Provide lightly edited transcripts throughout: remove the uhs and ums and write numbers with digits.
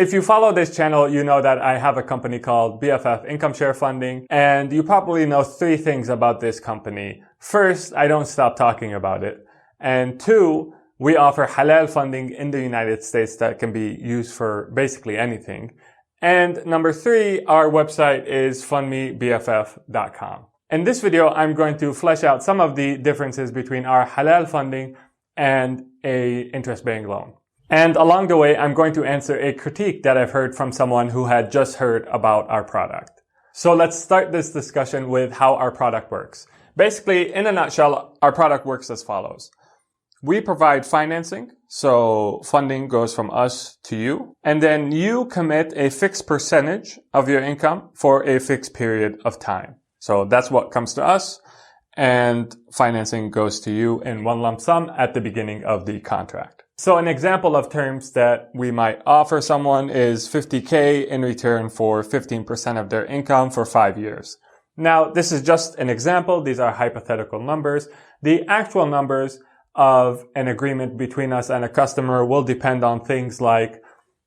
If you follow this channel, you know that I have a company called BFF Income Share Funding, and you probably know 3 things about this company. First, I don't stop talking about it. And 2, we offer halal funding in the United States that can be used for basically anything. And number 3, our website is fundmebff.com. In this video, I'm going to flesh out some of the differences between our halal funding and a interest-bearing loan. And along the way, I'm going to answer a critique that I've heard from someone who had just heard about our product. So let's start this discussion with how our product works. Basically, in a nutshell, our product works as follows. We provide financing, so funding goes from us to you, and then you commit a fixed percentage of your income for a fixed period of time. So that's what comes to us, and financing goes to you in one lump sum at the beginning of the contract. So an example of terms that we might offer someone is $50K in return for 15% of their income for 5 years. Now, this is just an example. These are hypothetical numbers. The actual numbers of an agreement between us and a customer will depend on things like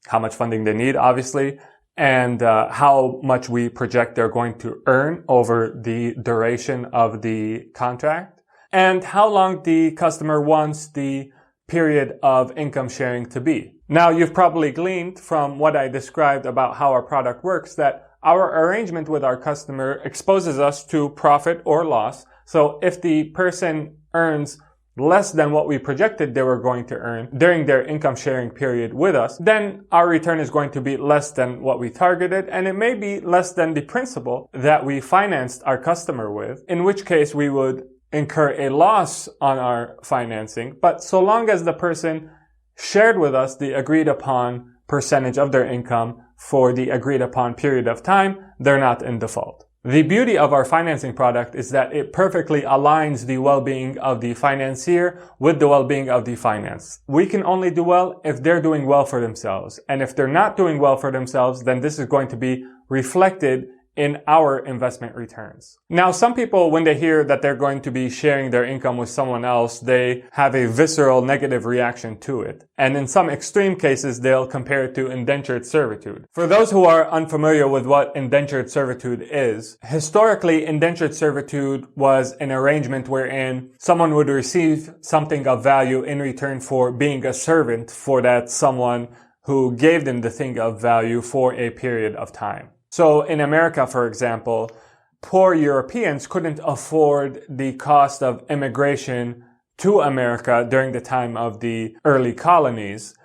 how much funding they need, obviously, and how much we project they're going to earn over the duration of the contract, and how long the customer wants the period of income sharing to be. Now, you've probably gleaned from what I described about how our product works that our arrangement with our customer exposes us to profit or loss. So if the person earns less than what we projected they were going to earn during their income sharing period with us, then our return is going to be less than what we targeted, and it may be less than the principal that we financed our customer with, in which case we would incur a loss on our financing. But so long as the person shared with us the agreed upon percentage of their income for the agreed upon period of time, they're not in default. The beauty of our financing product is that it perfectly aligns the well-being of the financier with the well-being of the finance. We can only do well if they're doing well for themselves. And if they're not doing well for themselves, then this is going to be reflected in our investment returns. Now, some people, when they hear that they're going to be sharing their income with someone else, they have a visceral negative reaction to it. And in some extreme cases, they'll compare it to indentured servitude. For those who are unfamiliar with what indentured servitude is, historically, indentured servitude was an arrangement wherein someone would receive something of value in return for being a servant for that someone who gave them the thing of value for a period of time. So in America, for example, poor Europeans couldn't afford the cost of immigration to America during the time of the early colonies.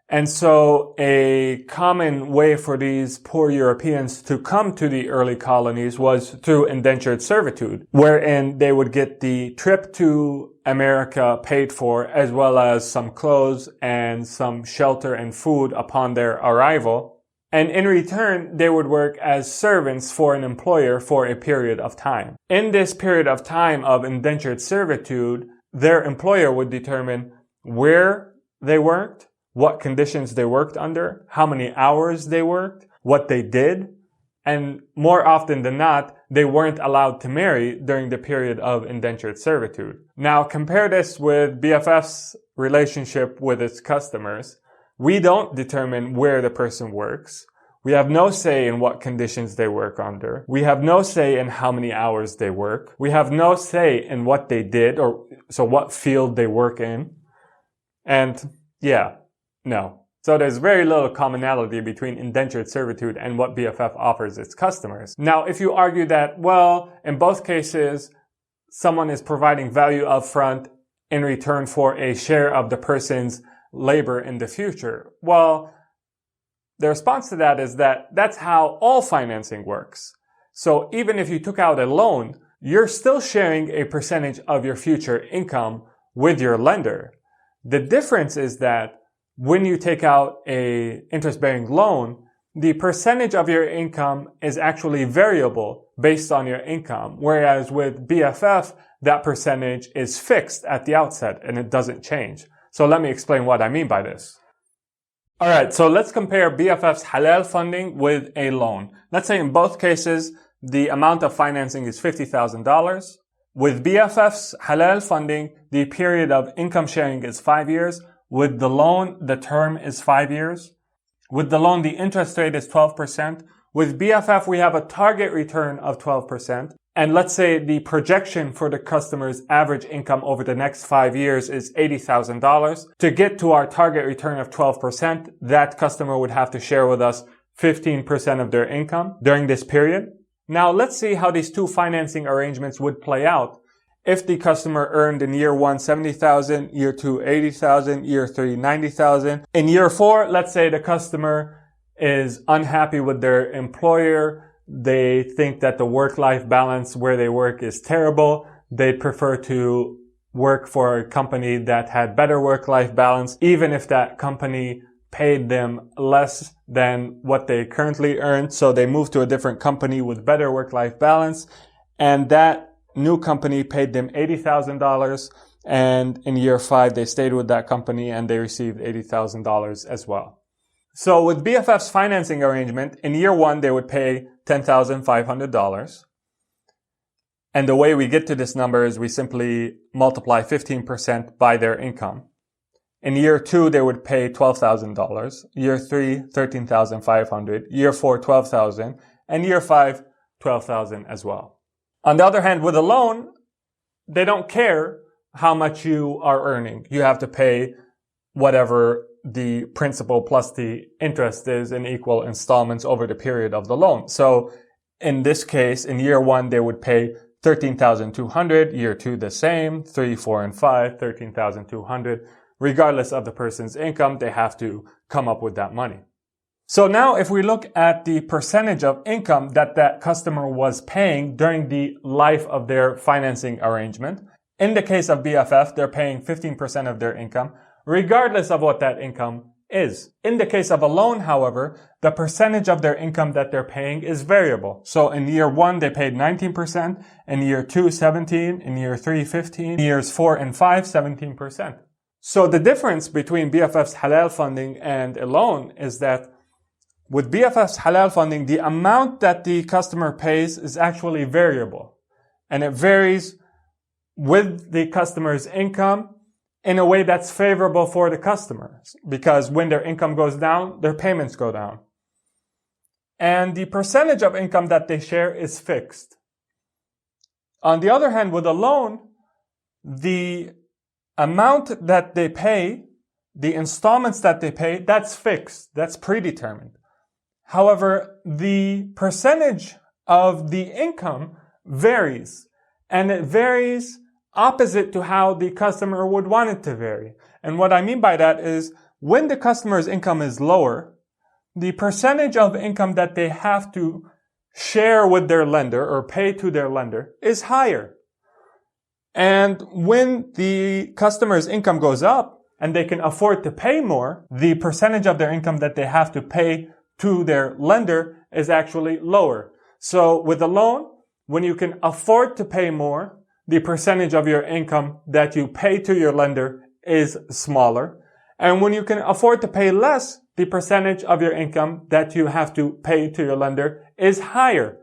And so a common way for these poor Europeans to come to the early colonies was through indentured servitude, wherein they would get the trip to America paid for, as well as some clothes and some shelter and food upon their arrival. And in return, they would work as servants for an employer for a period of time. In this period of time of indentured servitude, their employer would determine where they worked, what conditions they worked under, how many hours they worked, what they did, and more often than not, they weren't allowed to marry during the period of indentured servitude. Now, compare this with BFF's relationship with its customers. We don't determine where the person works. We have no say in what conditions they work under. We have no say in how many hours they work. We have no say in what they did, or so what field they work in. And yeah, no. So there's very little commonality between indentured servitude and what BFF offers its customers. Now, if you argue that, well, in both cases, someone is providing value upfront in return for a share of the person's labor in the future. Well, the response to that is that that's how all financing works. So even if you took out a loan, you're still sharing a percentage of your future income with your lender. The difference is that when you take out a interest-bearing loan, the percentage of your income is actually variable based on your income. Whereas with BFF, that percentage is fixed at the outset and it doesn't change. So let me explain what I mean by this. Alright, so let's compare BFF's halal funding with a loan. Let's say in both cases, the amount of financing is $50,000. With BFF's halal funding, the period of income sharing is 5 years. With the loan, the term is 5 years. With the loan, the interest rate is 12%. With BFF, we have a target return of 12%. And let's say the projection for the customer's average income over the next 5 years is $80,000. To get to our target return of 12%, that customer would have to share with us 15% of their income during this period. Now, let's see how these two financing arrangements would play out if the customer earned in year 1 $70,000, year 2 $80,000, year 3 $90,000. In year 4, let's say the customer is unhappy with their employer. They think that the work-life balance where they work is terrible. They prefer to work for a company that had better work-life balance, even if that company paid them less than what they currently earn. So they moved to a different company with better work-life balance. And that new company paid them $80,000. And in year 5, they stayed with that company and they received $80,000 as well. So with BFF's financing arrangement, in year 1, they would pay $10,500. And the way we get to this number is we simply multiply 15% by their income. In year 2, they would pay $12,000. Year 3, $13,500. Year 4, $12,000. And year 5, $12,000 as well. On the other hand, with a loan, they don't care how much you are earning. You have to pay whatever the principal plus the interest is in equal installments over the period of the loan. So in this case, in year 1, they would pay $13,200, year 2 the same, 3, 4, and 5, $13,200. Regardless of the person's income, they have to come up with that money. So now if we look at the percentage of income that customer was paying during the life of their financing arrangement, in the case of BFF, they're paying 15% of their income, regardless of what that income is. In the case of a loan, however, the percentage of their income that they're paying is variable. So in year 1, they paid 19%, in year 2, 17%, in year 3, 15%, years 4 and 5, 17%. So the difference between BFF's halal funding and a loan is that with BFF's halal funding, the amount that the customer pays is actually variable. And it varies with the customer's income in a way that's favorable for the customers, because when their income goes down, their payments go down. And the percentage of income that they share is fixed. On the other hand, with a loan, the amount that they pay, the installments that they pay, that's fixed, that's predetermined. However, the percentage of the income varies, and it varies opposite to how the customer would want it to vary. And what I mean by that is when the customer's income is lower, the percentage of income that they have to share with their lender or pay to their lender is higher. And when the customer's income goes up and they can afford to pay more, the percentage of their income that they have to pay to their lender is actually lower. So with a loan, when you can afford to pay more, the percentage of your income that you pay to your lender is smaller. And when you can afford to pay less, the percentage of your income that you have to pay to your lender is higher.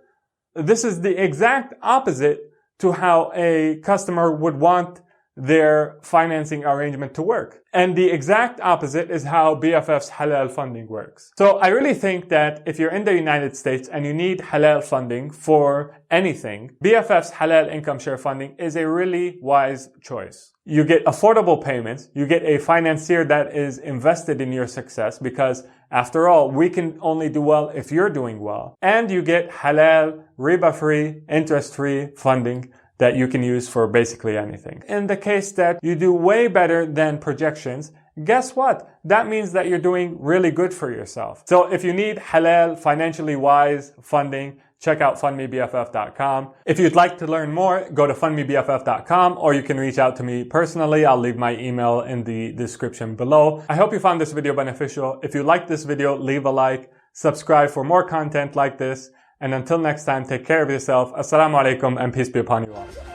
This is the exact opposite to how a customer would want their financing arrangement to work. And the exact opposite is how BFF's halal funding works. So I really think that if you're in the United States and you need halal funding for anything, BFF's halal income share funding is a really wise choice. You get affordable payments, you get a financier that is invested in your success, because after all, we can only do well if you're doing well. And you get halal, riba-free, interest-free funding that you can use for basically anything. In the case that you do way better than projections, guess what? That means that you're doing really good for yourself. So if you need halal, financially wise funding, check out fundmebff.com. If you'd like to learn more, go to fundmebff.com, or you can reach out to me personally. I'll leave my email in the description below. I hope you found this video beneficial. If you liked this video, leave a like, subscribe for more content like this. And until next time, take care of yourself. Assalamu alaikum and peace be upon you all.